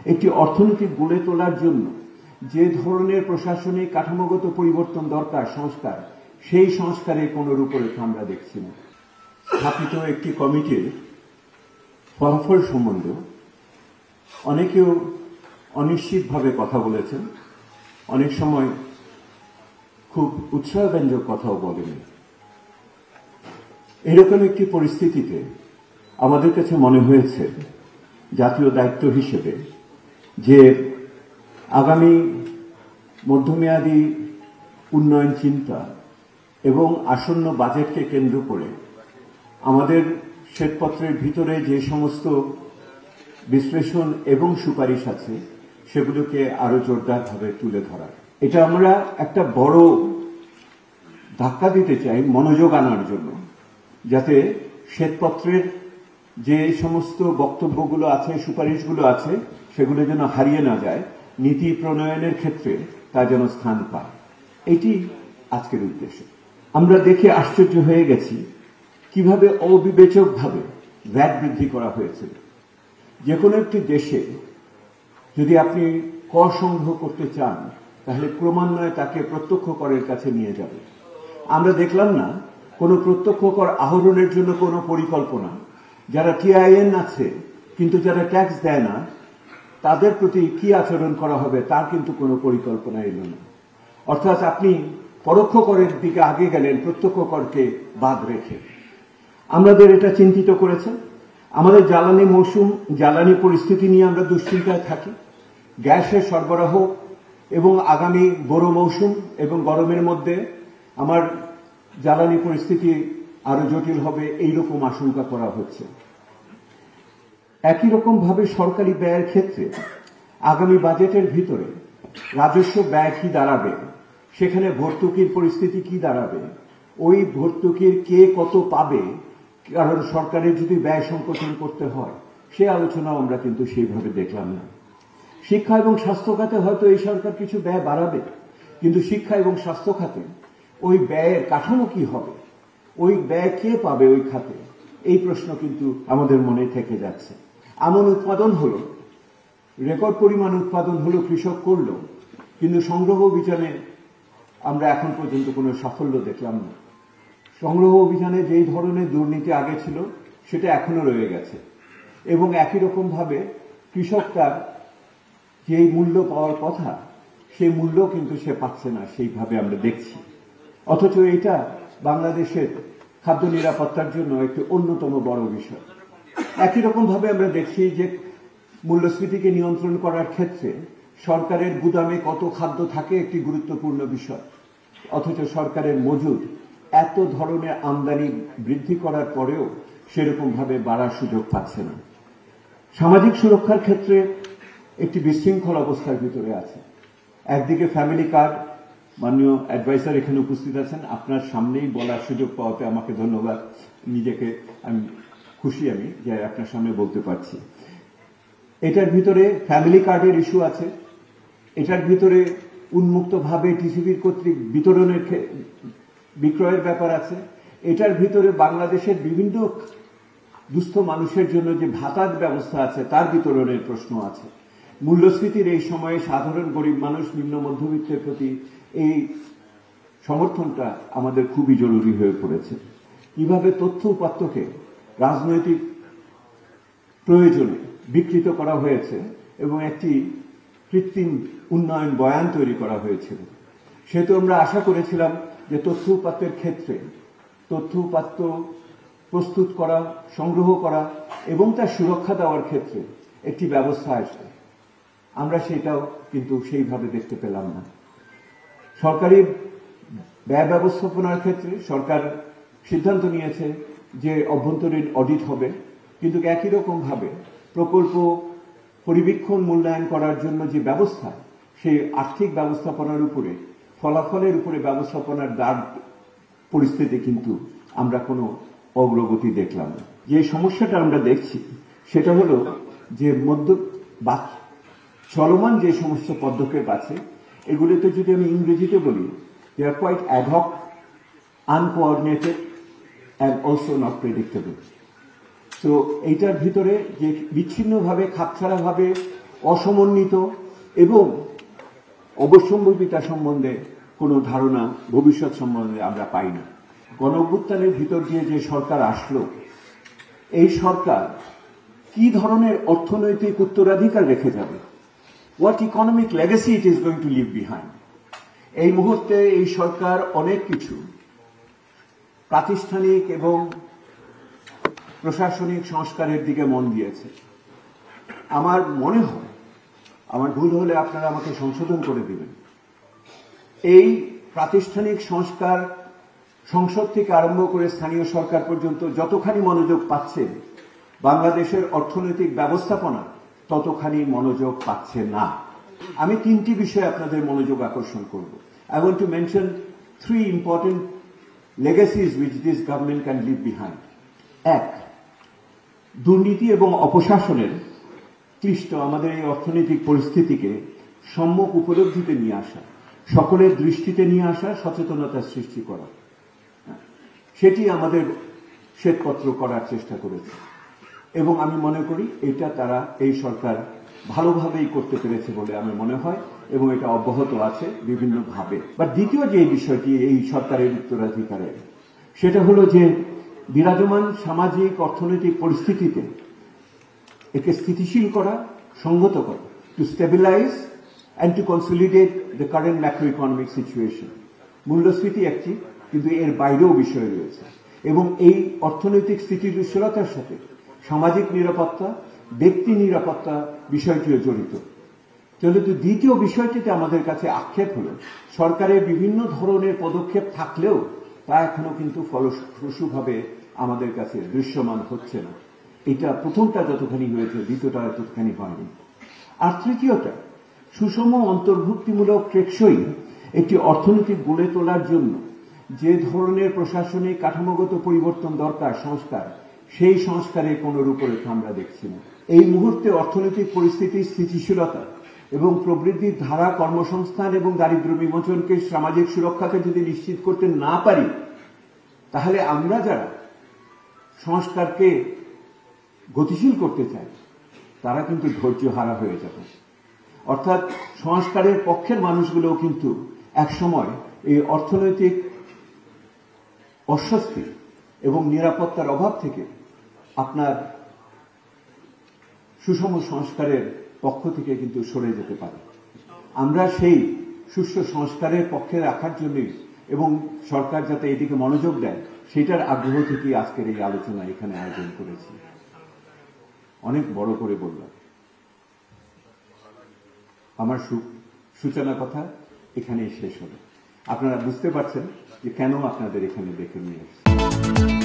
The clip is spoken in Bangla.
একটি অর্থনীতি গড়ে তোলার জন্য যে ধরনের প্রশাসনিক কাঠামোগত পরিবর্তন দরকার, সংস্কার, সেই সংস্কারের কোনো রূপরেখা আমরা দেখছি না। স্থাপিত একটি কমিটির ফলাফল সম্বন্ধে অনেকেও অনিশ্চিতভাবে কথা বলেছেন, অনেক সময় খুব উৎসাহব্যঞ্জক কথাও বলেন। এরকম একটি পরিস্থিতিতে আমাদের কাছে মনে হয়েছে জাতীয় দায়িত্ব হিসেবে যে আগামী মধ্যমেয়াদী উন্নয়ন চিন্তা এবং আসন্ন বাজেটকে কেন্দ্র করে আমাদের শ্বেতপত্রের ভিতরে যে সমস্ত বিশ্লেষণ এবং সুপারিশ আছে সেগুলোকে আরো জোরদারভাবে তুলে ধরা। এটা আমরা একটা বড় ধাক্কা দিতে চাই মনোযোগ আনার জন্য, যাতে শ্বেতপত্রের যে সমস্ত বক্তব্যগুলো আছে, সুপারিশগুলো আছে, সেগুলো যেন হারিয়ে না যায়, নীতি প্রণয়নের ক্ষেত্রে তা যেন স্থান পায়। এটি আজকের উদ্দেশ্য। আমরা দেখে আশ্চর্য হয়ে গেছি কিভাবে অবিবেচকভাবে ভ্যাট বৃদ্ধি করা হয়েছে। যে কোনো একটি দেশে যদি আপনি কর সংগ্রহ করতে চান তাহলে ক্রমান্বয়ে তাকে প্রত্যক্ষ করের কাছে নিয়ে যাবে। আমরা দেখলাম না কোনো প্রত্যক্ষ কর আহরণের জন্য কোনো পরিকল্পনা। যারা টিআইএন আছে কিন্তু যারা ট্যাক্স দেয় না তাদের প্রতি কি আচরণ করা হবে তার কিন্তু কোনো পরিকল্পনা এলো না। অর্থাৎ আপনি পরোক্ষ করের দিকে আগে গেলেন প্রত্যক্ষ করকে বাদ রেখে। আমাদের এটা চিন্তিত করেছে। আমাদের জ্বালানি মৌসুম, জ্বালানি পরিস্থিতি নিয়ে আমরা দুশ্চিন্তায় থাকি। গ্যাসের সরবরাহ এবং আগামী বোরো মৌসুম এবং গরমের মধ্যে আমার জ্বালানি পরিস্থিতি আরো জটিল হবে এইরকম আশঙ্কা করা হচ্ছে। একই রকম ভাবে সরকারি ব্যয়ের ক্ষেত্রে আগামী বাজেটের ভিতরে রাজস্ব ব্যয় কি দাঁড়াবে, সেখানে ভর্তুকির পরিস্থিতি কি দাঁড়াবে, ওই ভর্তুকির কে কত পাবে, কারণ সরকারের যদি ব্যয় সংকোচন করতে হয় সে আলোচনাও আমরা কিন্তু সেইভাবে দেখলাম না। শিক্ষা এবং স্বাস্থ্য খাতে হয়তো এই সরকার কিছু ব্যয় বাড়াবে, কিন্তু শিক্ষা এবং স্বাস্থ্য খাতে ওই ব্যয়ের কাঠামো কি হবে, ওই ব্যয় কে পাবে ওই খাতে, এই প্রশ্ন কিন্তু আমাদের মনে থেকে যাচ্ছে। এমন উৎপাদন হলো, রেকর্ড পরিমাণ উৎপাদন হলো, কৃষক করলো, কিন্তু সংগ্রহ অভিযানে আমরা এখন পর্যন্ত কোনো সাফল্য দেখলাম না। সংগ্রহ অভিযানে যেই ধরনের দুর্নীতি আগে ছিল সেটা এখনো রয়ে গেছে এবং একই রকম ভাবে কৃষক তার যেই মূল্য পাওয়ার কথা সেই মূল্য কিন্তু সে পাচ্ছে না, সেইভাবে আমরা দেখছি। অথচ এটা বাংলাদেশের খাদ্য নিরাপত্তার জন্য একটি অন্যতম বড় বিষয়। একই রকম ভাবে আমরা দেখছি যে মূল্যস্ফীতিকে নিয়ন্ত্রণ করার ক্ষেত্রে সরকারের গুদামে কত খাদ্য থাকে একটি গুরুত্বপূর্ণ বিষয়, অথচ সরকারের মজুদ এত ধরনের আমদানি বৃদ্ধি করার পরেও সেরকম ভাবে বাড়ার সুযোগ পাচ্ছে না। সামাজিক সুরক্ষার ক্ষেত্রে একটি বিশৃঙ্খল অবস্থার ভিতরে আছে। একদিকে ফ্যামিলি কার্ড, মাননীয় অ্যাডভাইসার এখানে উপস্থিত আছেন, আপনার সামনেই বলার সুযোগ পাওয়াতে আমাকে ধন্যবাদ। নিজেকে আমি খুশি যে আপনার সামনে বলতে পারছি। এটার ভিতরে ফ্যামিলি কার্ডের ইস্যু আছে, এটার ভিতরে উন্মুক্তভাবে টিসিবির কর্তৃক বিতরণের বিক্রয়ের ব্যাপার আছে, এটার ভিতরে বাংলাদেশের বিভিন্ন দুস্থ মানুষের জন্য যে ভাতার ব্যবস্থা আছে তার বিতরণের প্রশ্ন আছে। মূল্যস্ফীতির এই সময়ে সাধারণ গরিব মানুষ, নিম্ন মধ্যবিত্তের প্রতি এই সমর্থনটা আমাদের খুবই জরুরি হয়ে পড়েছে। কিভাবে তথ্য উপাত্তকে রাজনৈতিক প্রয়োজনে বিকৃত করা হয়েছে এবং একটি কৃত্রিম উন্নয়ন বয়ান তৈরি করা হয়েছিল। সেহেতু আমরা আশা করেছিলাম যে তথ্য উপাত্তের ক্ষেত্রে তথ্য উপাত্ত প্রস্তুত করা, সংগ্রহ করা এবং তার সুরক্ষা দেওয়ার ক্ষেত্রে একটি ব্যবস্থা আসবে। আমরা সেটাও কিন্তু সেইভাবে দেখতে পেলাম না। সরকারি ব্যয় ব্যবস্থাপনার ক্ষেত্রে সরকার সিদ্ধান্ত নিয়েছে যে অভ্যন্তরীণ অডিট হবে, কিন্তু একই রকম ভাবে প্রকল্প পরিবীক্ষণ মূল্যায়ন করার জন্য যে ব্যবস্থা, সেই আর্থিক ব্যবস্থাপনার উপরে, ফলাফলের উপরে ব্যবস্থাপনার দাঁড় পরিস্থিতি কিন্তু আমরা কোনো অগ্রগতি দেখলাম না। যে সমস্যাটা আমরা দেখছি সেটা হলো যে চলমান যে সমস্ত পদক্ষেপ আছে এগুলিতে যদি আমি ইংরেজিতে বলি, they are quite ad hoc, uncoordinated and also not predictable. তো এইটার ভিতরে যে বিচ্ছিন্নভাবে খাপছাড়াভাবে অসমন্বিত এবং অবশ্যম্ভাবিতা সম্বন্ধে কোনো ধারণা ভবিষ্যৎ সম্বন্ধে আমরা পাই না। গণঅভ্যুত্থানের ভিতর দিয়ে যে সরকার আসলো, এই সরকার কি ধরনের অর্থনৈতিক উত্তরাধিকার রেখে যাবে, what economic legacy it is going to leave behind. এই মুহূর্তে এই সরকার অনেক কিছু প্রাতিষ্ঠানিক এবং প্রশাসনিক সংস্কারের দিকে মন দিয়েছে। আমার মনে হয়, আমার ভুল হলে আপনারা আমাকে সংশোধন করে দিবেন, এই প্রাতিষ্ঠানিক সংস্কার সংসদ থেকে আরম্ভ করে স্থানীয় সরকার পর্যন্ত যতখানি মনোযোগ পাচ্ছে, বাংলাদেশের অর্থনৈতিক ব্যবস্থাপনা ততখানি মনোযোগ পাচ্ছে না। আমি তিনটি বিষয়ে আপনাদের মনোযোগ আকর্ষণ করব। I want to mention three important legacies which this government can leave behind. এক, দুর্নীতি এবং অপশাসনের ক্লিষ্ট আমাদের এই অর্থনৈতিক পরিস্থিতিকে সম্যক উপলব্ধিতে নিয়ে আসা, সকলের দৃষ্টিতে নিয়ে আসা, সচেতনতা সৃষ্টি করা, সেটি আমাদের শ্বেতপত্র করার চেষ্টা করেছে এবং আমি মনে করি এটা তারা এই সরকার ভালোভাবেই করতে পেরেছে বলে আমি মনে হয় এবং এটা অব্যাহত আছে বিভিন্নভাবে। বা দ্বিতীয় যে বিষয়টি এই সরকারের উত্তরাধিকারের, সেটা হলো যে বিরাজমান সামাজিক অর্থনৈতিক পরিস্থিতিতে একে স্থিতিশীল করা, সংগত করা, to stabilise and to consolidate the current macroeconomic situation. মূল্যস্ফীতি একটি, কিন্তু এর বাইরেও বিষয় রয়েছে এবং এই অর্থনৈতিক স্থিতিশীলতার সাথে সামাজিক নিরাপত্তা, ব্যক্তি নিরাপত্তা বিষয়টিও জড়িত। কিন্তু দ্বিতীয় বিষয়টিতে আমাদের কাছে আক্ষেপ হল সরকারের বিভিন্ন ধরনের পদক্ষেপ থাকলেও তা এখনো কিন্তু ফলপ্রসূভাবে আমাদের কাছে দৃশ্যমান হচ্ছে না। এটা প্রথমটা যতখানি হয়েছে, দ্বিতীয়টা ততখানি হয়নি। আর তৃতীয়টা, সুষম অন্তর্ভুক্তিমূলক টেকসই একটি অর্থনীতি গড়ে তোলার জন্য যে ধরনের প্রশাসনিক কাঠামোগত পরিবর্তন দরকার, সংস্কার, সেই সংস্কারের কোন রূপরেখা আমরা দেখছি না। এই মুহূর্তে অর্থনৈতিক পরিস্থিতির স্থিতিশীলতা এবং প্রবৃদ্ধির ধারা, কর্মসংস্থান এবং দারিদ্র্য বিমোচনকে, সামাজিক সুরক্ষাকে যদি নিশ্চিত করতে না পারি, তাহলে আমরা যারা সংস্কারকে গতিশীল করতে চাই তারা কিন্তু ধৈর্য হারা হয়ে যাবে। অর্থাৎ সংস্কারের পক্ষের মানুষগুলোও কিন্তু একসময় এই অর্থনৈতিক অস্বস্তি এবং নিরাপত্তার অভাব থেকে আপনার সুষম সংস্কারের পক্ষ থেকে কিন্তু সরে যেতে পারে। আমরা সেই সুষ্ঠু সংস্কারের পক্ষে রাখার জন্যই এবং সরকার যাতে এদিকে মনোযোগ দেয় সেটার আগ্রহ থেকেই আজকের এই আলোচনা এখানে আয়োজন করেছি। অনেক বড় করে বললাম, আমার সূচনা কথা এখানেই শেষ হলো। আপনারা বুঝতে পারছেন যে কেন আপনাদের এখানে ডেকে নিয়ে এসেছি।